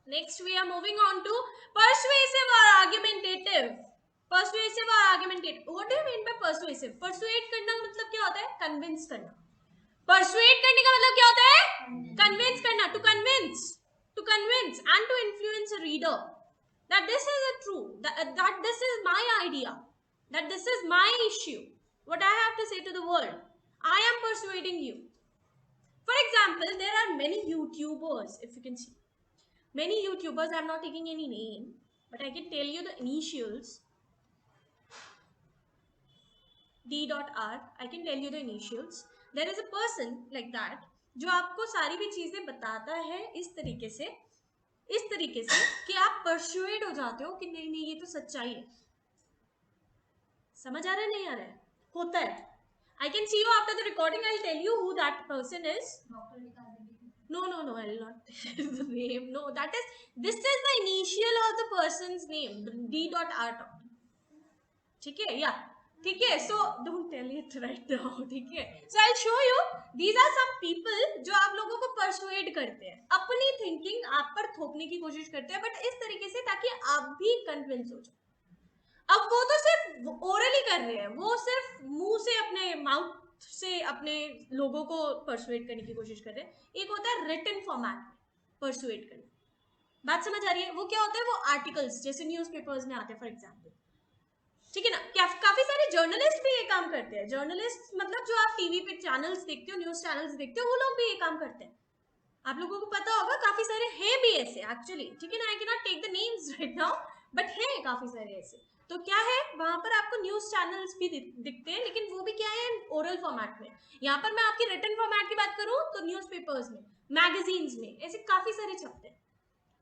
Next we are moving on to persuasive or argumentative. Persuasive or argumentative. What do you mean by persuasive? Persuade करना मतलब क्या होता है? Convince करना. Persuade करने का मतलब क्या होता है? Convince करना. To convince and to influence a reader that this is a true, that this is my idea, that this is my issue, what I have to say to the world. I am persuading you. For example, there are many YouTubers, if you can see. Many YouTubers, I'm not taking any name, but I can tell you the initials. D.R. I can tell you the initials. There is a person like that जो आपको सारी भी चीजें बताता है इस तरीके से कि आप परसुएड हो जाते हो कि नहीं ये तो सच्चाई है. समझ आ रहा है नहीं आ रहा है? होता है. I can see you after the recording. I'll tell you who that person is. No, I'll not tell the name. No, this is the initial of the person's name, D.R. ठीक है? Yeah. ठीक है? So don't tell it right now. ठीक है? So I'll show you. These are some people जो आप लोगों को persuade करते हैं, अपनी thinking आप पर थोपने की कोशिश करते हैं, but इस तरीके से ताकि आप भी convince हो जाओ. अब वो तो सिर्फ ओरली कर रहे हैं, वो सिर्फ मुंह से अपने माउथ से अपने लोगों को परसुएट करने की कोशिश कर रहे हैं. एक होता है रिटन फॉर्मेट में परसुएट करना. बात समझ आ रही है? वो क्या होता है? वो आर्टिकल्स जैसे न्यूज़पेपर्स में आते हैं फॉर एग्जांपल. ठीक है ना? काफी सारे जर्नलिस्ट भी ये काम करते हैं. जर्नलिस्ट मतलब जो आप टीवी पे चैनल्स देखते हो, न्यूज चैनल्स देखते हो, वो लोग भी ये काम करते हैं. आप लोगों को पता होगा काफी सारे हैं भी ऐसे एक्चुअली. ठीक है ना? I can not take the names right now, but हैं काफी सारे ऐसे. तो क्या है, वहां पर आपको न्यूज चैनल्स भी दिखते हैं, लेकिन वो भी क्या है, ओरल फॉर्मेट में. यहाँ पर मैं आपकी रिटन फॉर्मेट की बात करूं तो न्यूज़पेपर्स में, मैगजीन्स में ऐसे काफी सारे छपते हैं.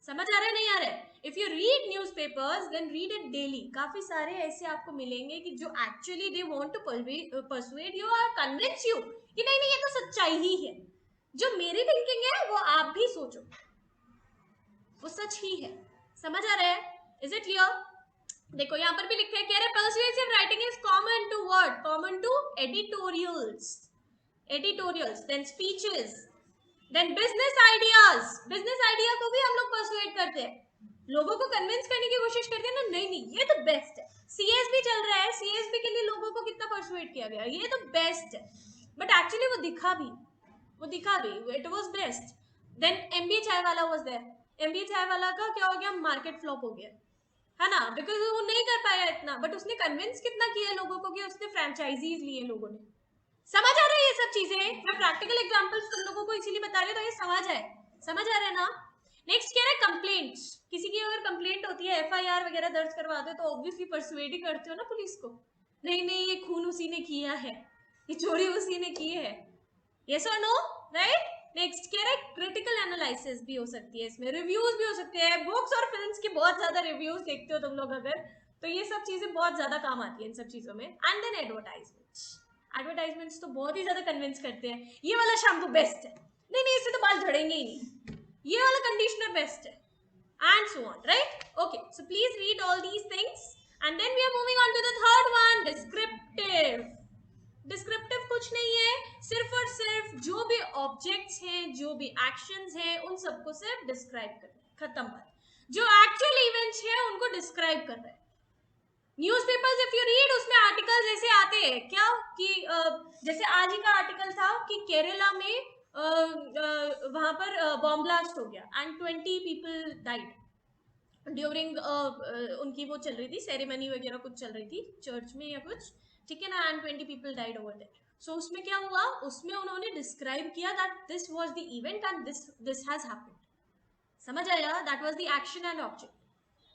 समझ आ रहा है नहीं आ रहा है? If you read newspapers then read it daily. काफी सारे ऐसे आपको मिलेंगे कि जो actually they want to persuade you और कन्विंस यू कि नहीं ये तो सच्चाई ही है. जो मेरी थिंकिंग है वो आप भी सोचो, वो सच ही है. समझ आ रहा है? Is it clear? देखो यहाँ पर भी लिखा है कि अरे persuasive writing is common to what? Common to editorials, then speeches, then business ideas. business idea को भी हम लोग persuade करते हैं, लोगों को कन्विंस करने की कोशिश करते हैं ना, नहीं ये तो बेस्ट है. CSB चल रहा है, CSB के लिए लोगों को कितना परसुएट किया गया, ये तो बेस्ट है, बट एक्चुअली वो दिखा भी, it was best. Then MBA चाय वाला वाज देयर. MBA चाय वाला का क्या हो गया? मार्केट फ्लॉप हो गया, है ना? बिकॉज वो नहीं कर पाया इतना, बट उसने कन्विंस कितना किया लोगों को कि उसने फ्रेंचाइजीज लिए लोगों ने. समझ आ रहा है ये सब चीजें? मैं प्रैक्टिकल एग्जांपल्स तुम लोगों को इसीलिए बता रही हूँ तो ये समझ आ रहा है ना? नेक्स्ट क्या है? कंप्लेंट्स. किसी की अगर कंप्लेंट होती है, FIR वगैरह दर्ज करवाते हो तो ऑब्वियसली परसुएड ही करते हो ना पुलिस को. नहीं ये खून उसी ने किया है, ये चोरी उसी ने की है. यस और नो? राइट? नेक्स्ट क्या है? क्रिटिकल एनालिसिस भी हो सकती है इसमें, रिव्यूज भी हो सकते हैं. बुक्स और फिल्म्स की बहुत ज्यादा रिव्यूज देखते हो तुम लोग अगर, तो ये सब चीजें बहुत ज्यादा काम आती है इन सब चीजों में. एंड देन एडवर्टाइजमेंट्स तो बहुत ही ज्यादा कन्विंस करते हैं. ये वाला शैम्पू बेस्ट है, नहीं इससे तो बाल झड़ेंगे ही नहीं, ये वाला कंडीशनर बेस्ट है, and so on. Right? Okay, so please read all these things and then we are moving on to the third one, descriptive. Descriptive कुछ नहीं है, सिर्फ और सिर्फ जो भी ऑब्जेक्ट्स हैं, जो भी एक्शंस हैं, उन सबको सिर्फ डिस्क्राइब कर रहे हैं. खत्म बात. जो एक्चुअल इवेंट्स हैं उनको डिस्क्राइब कर रहे हैं. न्यूज़पेपर्स इफ यू रीड, उसमें आर्टिकल्स ऐसे आते हैं क्या कि जैसे आज ही का आर्टिकल था कि केरला में वहां पर बॉम्ब ब्लास्ट हो गया एंड 20 पीपल डाइड ड्यूरिंग उनकी वो चल रही थी सेरेमनी वगैरह, कुछ चल रही थी चर्च में या कुछ. ठीक है ना? And 20 people died over that. So उसमें क्या हुआ, उसमें उन्होंने डिस्क्राइब किया that this was the event and this has happened. समझ आया? That was the action and object.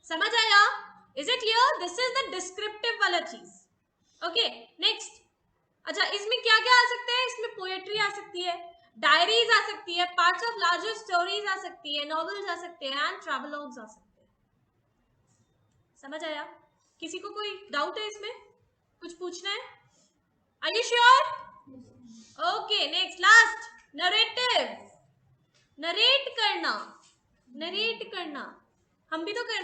समझ आया? Is it clear? This is the descriptive वाला चीज. Okay, next. अच्छा, इसमें क्या क्या आ सकते हैं? इसमें पोएट्री आ सकती है, डायरीज आ सकती है, पार्ट्स ऑफ लार्जर स्टोरीज आ सकती है, नॉवेल्स आ सकते हैं, एंड ट्रैवलॉग्स आ सकते हैं. समझ आया? किसी को कोई डाउट है इसमें? कुछ पूछना है? Are you sure? Okay, next last, narrative. Narrate करना हम भी तो करते